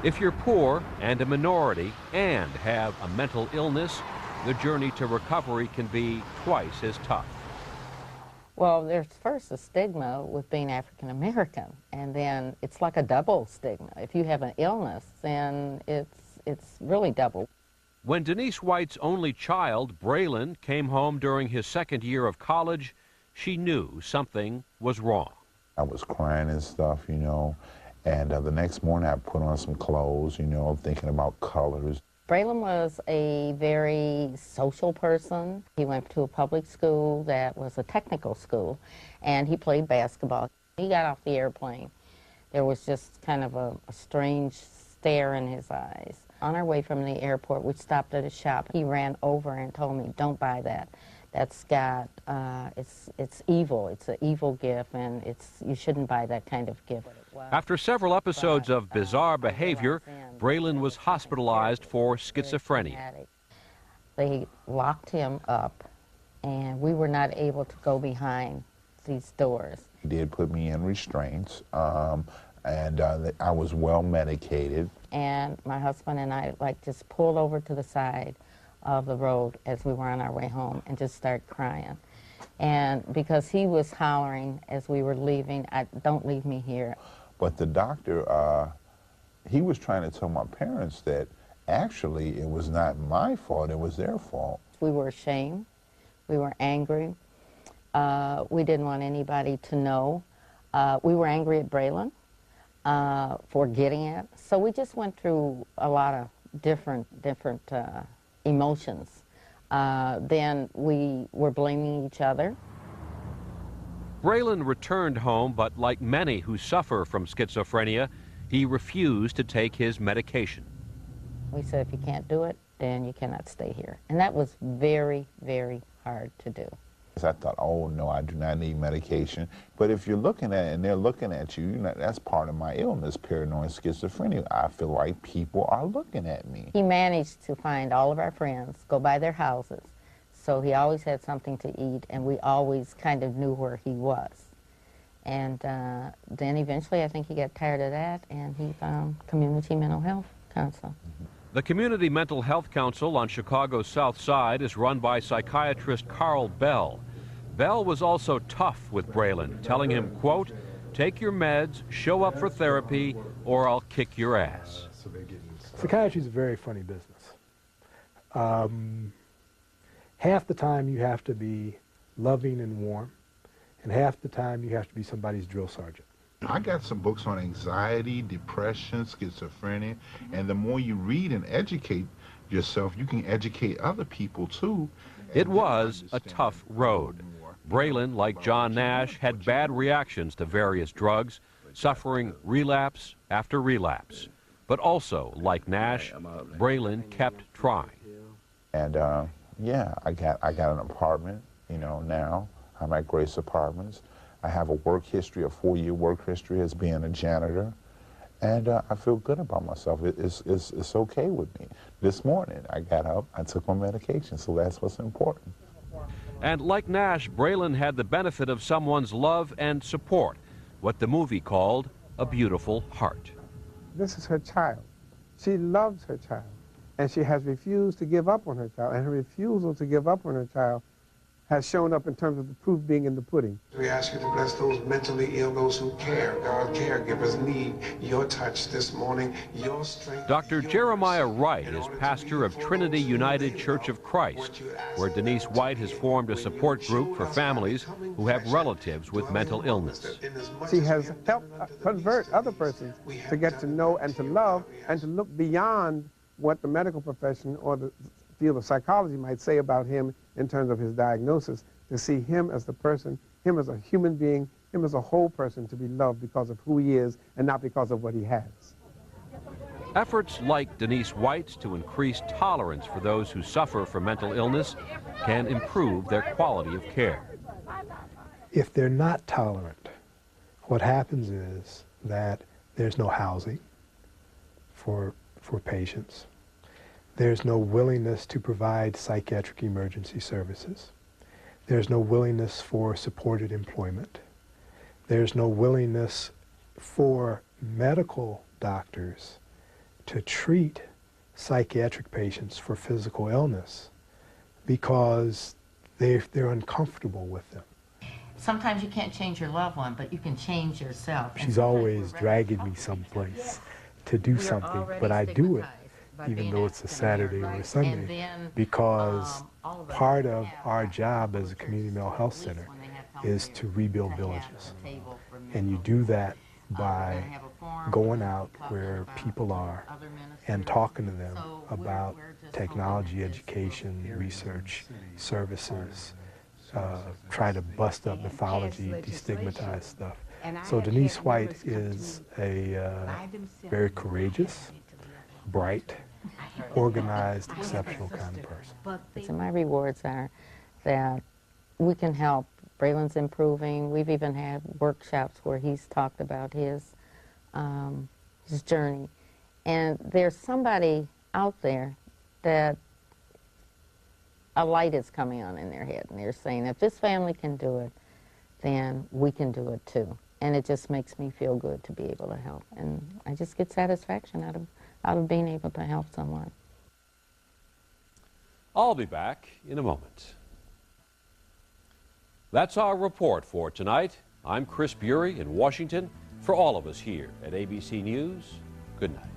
If you're poor and a minority and have a mental illness, the journey to recovery can be twice as tough. Well, there's first a stigma with being African American, and then it's like a double stigma. If you have an illness, then it's really double. When Denise White's only child, Braylon, came home during his second year of college, she knew something was wrong. I was crying and stuff, you know, and the next morning I put on some clothes, you know, thinking about colors. Braylon was a very social person. He went to a public school that was a technical school, and he played basketball. He got off the airplane. There was just kind of a strange stare in his eyes. On our way from the airport, we stopped at a shop. He ran over and told me, "Don't buy that. That's got, it's evil. It's an evil gift, and you shouldn't buy that kind of gift." After several episodes of bizarre behavior, Braylon was hospitalized for schizophrenia. They locked him up, and we were not able to go behind these doors. He did put me in restraints, and I was well medicated. And my husband and I just pulled over to the side of the road as we were on our way home and just started crying. And because he was hollering as we were leaving, "Don't leave me here." But the doctor, he was trying to tell my parents that actually it was not my fault, it was their fault. We were ashamed, we were angry, we didn't want anybody to know. We were angry at Braylon for getting it. So we just went through a lot of different emotions. Then we were blaming each other. Braylon returned home, but like many who suffer from schizophrenia, he refused to take his medication. We said, if you can't do it, then you cannot stay here. And that was very, very hard to do. I thought, oh no, I do not need medication. But if you're looking at it and they're looking at you, that's part of my illness, paranoid schizophrenia. I feel like people are looking at me. He managed to find all of our friends, go by their houses. So he always had something to eat, and we always kind of knew where he was. And then eventually I think he got tired of that, and he found Community Mental Health Council. The Community Mental Health Council on Chicago's South Side is run by psychiatrist Carl Bell. Bell was also tough with Braylon, telling him, quote, "Take your meds, show up for therapy, or I'll kick your ass." Psychiatry is a very funny business. Half the time you have to be loving and warm, and half the time you have to be somebody's drill sergeant. I got some books on anxiety, depression, schizophrenia, and the more you read and educate yourself, you can educate other people too. It was a tough road. Braylon, like John Nash, had bad reactions to various drugs, suffering relapse after relapse. But also, like Nash, Braylon kept trying. And yeah, I got an apartment, you know, now. I'm at Grace Apartments. I have a work history, a 4-year work history as being a janitor. And I feel good about myself. It's okay with me. This morning, I got up, I took my medication, so that's what's important. And like Nash, Braylon had the benefit of someone's love and support, what the movie called a beautiful heart. This is her child. She loves her child, and she has refused to give up on her child, and her refusal to give up on her child has shown up in terms of the proof being in the pudding. We ask you to bless those mentally ill, those who care. God, caregivers need your touch this morning, your strength. Dr. Jeremiah Wright is pastor of Trinity United Church of Christ, where Denise White has formed a support group for families who have relatives with mental illness. She has helped convert other persons to get to know and to love and to look beyond what the medical profession or the field of psychology might say about him in terms of his diagnosis, to see him as the person, him as a human being, him as a whole person to be loved because of who he is and not because of what he has. Efforts like Denise White's to increase tolerance for those who suffer from mental illness can improve their quality of care. If they're not tolerant, what happens is that there's no housing for patients. There's no willingness to provide psychiatric emergency services. There's no willingness for supported employment. There's no willingness for medical doctors to treat psychiatric patients for physical illness because they're uncomfortable with them. Sometimes you can't change your loved one, but you can change yourself. She's always dragging me someplace to do something, but I do it even though it's a Saturday or a Sunday, because part of our job as a community mental health center is to rebuild villages. And you do that by going out where people are and talking to them about technology, education, research, services, try to bust up mythology, destigmatize stuff. So Denise White is a very courageous, bright, organized, exceptional kind of person. So my rewards are that we can help. Braylon's improving. We've even had workshops where he's talked about his journey. And there's somebody out there that a light is coming on in their head, and they're saying, if this family can do it, then we can do it too. And it just makes me feel good to be able to help. And I just get satisfaction out of being able to help someone. I'll be back in a moment. That's our report for tonight. I'm Chris Bury in Washington. For all of us here at ABC News, good night.